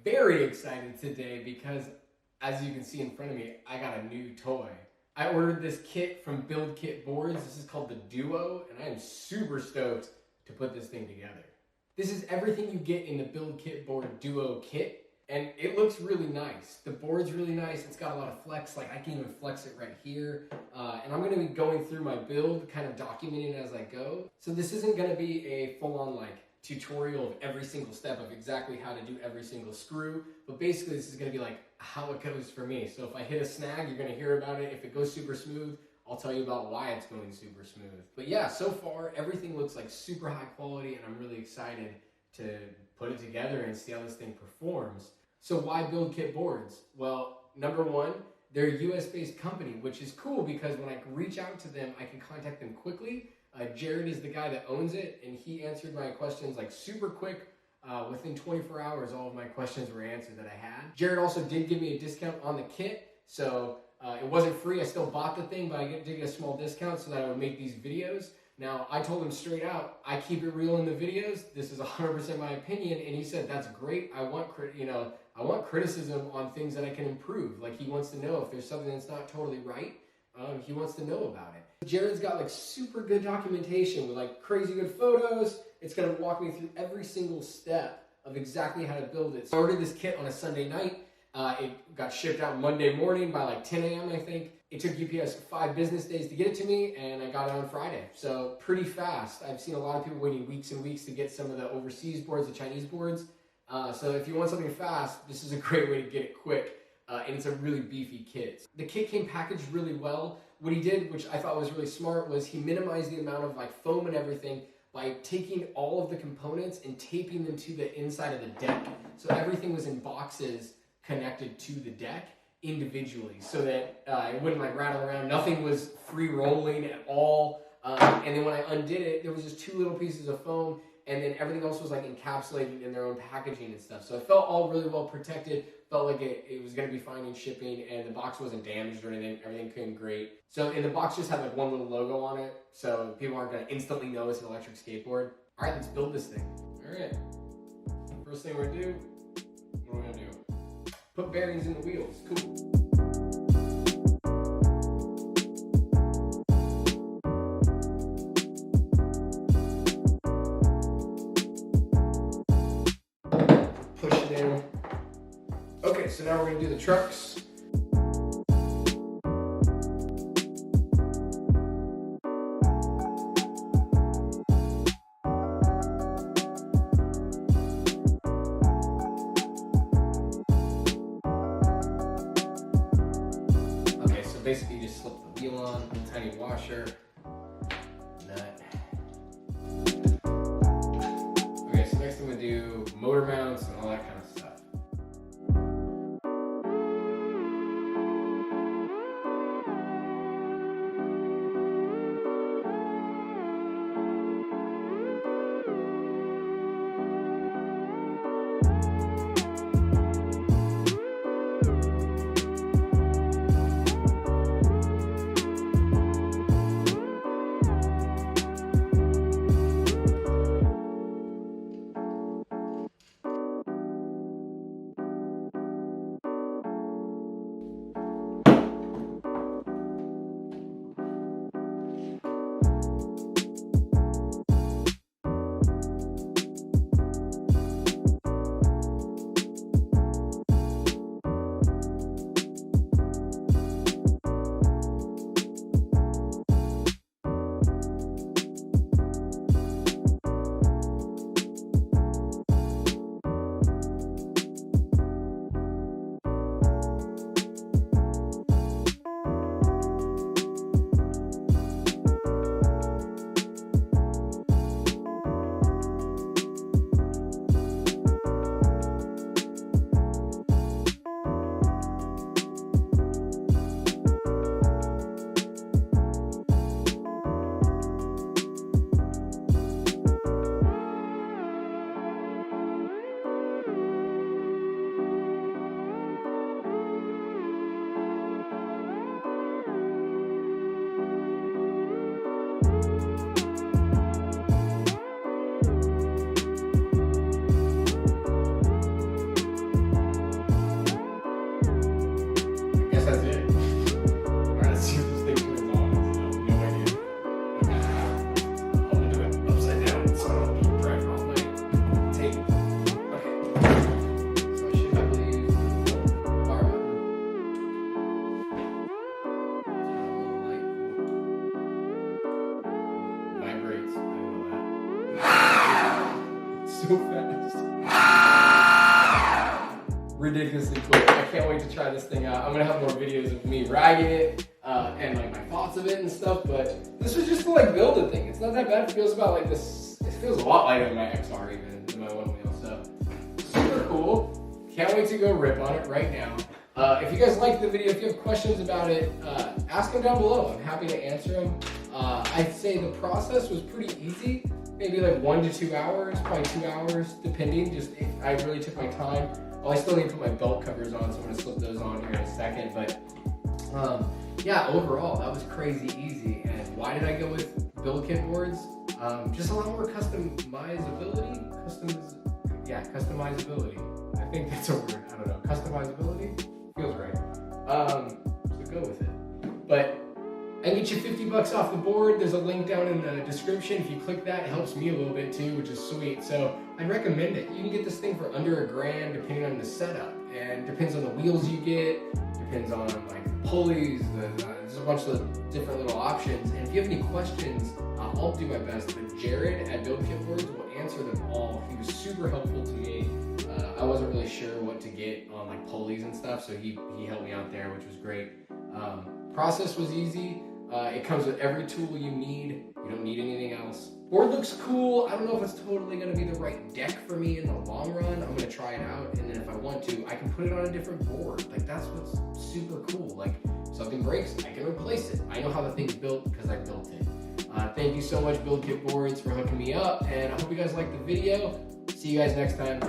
very excited today because, as you can see in front of me, I got a new toy. I ordered this kit from Build Kit Boards. This is called the Duo, and I am super stoked to put this thing together. This is everything you get in the Build Kit Board Duo kit, and it looks really nice. The board's really nice. It's got a lot of flex. Like, I can even flex it right here. And I'm going to be going through my build, kind of documenting it as I go. So this isn't going to be a full-on like tutorial of every single step of exactly how to do every single screw, but basically this is going to be like how it goes for me. So if I hit a snag, you're going to hear about it. If it goes super smooth, I'll tell you about why it's going super smooth. But yeah, so far everything looks like super high quality, and I'm really excited to put it together and see how this thing performs. So why Build Kit Boards? Well, number one, they're a US-based company, which is cool because when I reach out to them, I can contact them quickly. Jared is the guy that owns it, and he answered my questions like super quick. Within 24 hours, all of my questions were answered that I had. Jared also did give me a discount on the kit, so it wasn't free. I still bought the thing, but I did get a small discount so that I would make these videos. Now, I told him straight out, I keep it real in the videos. This is 100% my opinion, and he said, that's great. I want criticism on things that I can improve. Like, he wants to know if there's something that's not totally right. He wants to know about it. Jared's got like super good documentation with like crazy good photos. It's gonna walk me through every single step of exactly how to build it. So I ordered this kit on a Sunday night. It got shipped out Monday morning by like 10 a.m. I think. It took UPS 5 business days to get it to me, and I got it on Friday. So pretty fast. I've seen a lot of people waiting weeks and weeks to get some of the overseas boards, the Chinese boards. So if you want something fast, this is a great way to get it quick. And it's a really beefy kit. The kit came packaged really well. What he did, which I thought was really smart, was he minimized the amount of like foam and everything by taking all of the components and taping them to the inside of the deck. So everything was in boxes connected to the deck individually, so that it wouldn't like rattle around. Nothing was free rolling at all. And then when I undid it, there was just 2 little pieces of foam, and then everything else was like encapsulated in their own packaging and stuff. So it felt all really well protected. Felt like it was going to be fine in shipping, and the box wasn't damaged or anything. Everything came great. So, and the box just had like one little logo on it, so people aren't going to instantly know it's an electric skateboard. All right, let's build this thing. All right. First thing we're going to do, what are we going to do? Put bearings in the wheels. Cool. Push it in. Okay, so now we're going to do the trucks. Okay, so basically you just slip the wheel on, a tiny washer, nut. Okay, so next I'm going to do motor mounts and all that kind of stuff. ridiculously quick. I can't wait to try this thing out. I'm gonna have more videos of me riding it and like my thoughts of it and stuff. But this was just to like build a thing. It's not that bad. It feels about like this. It feels a lot lighter than my XR even than my one wheel. So super cool. Can't wait to go rip on it right now. If you guys liked the video, if you have questions about it, ask them down below. I'm happy to answer them. I'd say the process was pretty easy. Maybe like 1 to 2 hours, probably 2 hours, depending. Just I really took my time. Well, I still need to put my belt covers on, so I'm gonna slip those on here in a second. But yeah, overall, that was crazy easy. And why did I go with build kit boards? Just a lot more customizability. Customizability. I think that's a word. I don't know. Customizability feels right. So go with it. But I can get you $50 off the board. There's a link down in the description. If you click that, it helps me a little bit too, which is sweet. So I'd recommend it. You can get this thing for under $1,000 depending on the setup, and depends on the wheels you get, depends on like pulleys. There's a bunch of different little options. And if you have any questions, I'll do my best. But Jared at Build Kit Boards will answer them all. He was super helpful to me. I wasn't really sure what to get on like pulleys and stuff, so he helped me out there, which was great. Process was easy. It comes with every tool you need. You don't need anything else. Board looks cool. I don't know if it's totally gonna be the right deck for me in the long run. I'm gonna try it out, and then if I want to, I can put it on a different board. Like that's what's super cool. Like if something breaks, I can replace it. I know how the thing's built because I built it. Thank you so much, Build Kit Boards, for hooking me up, and I hope you guys liked the video. See you guys next time.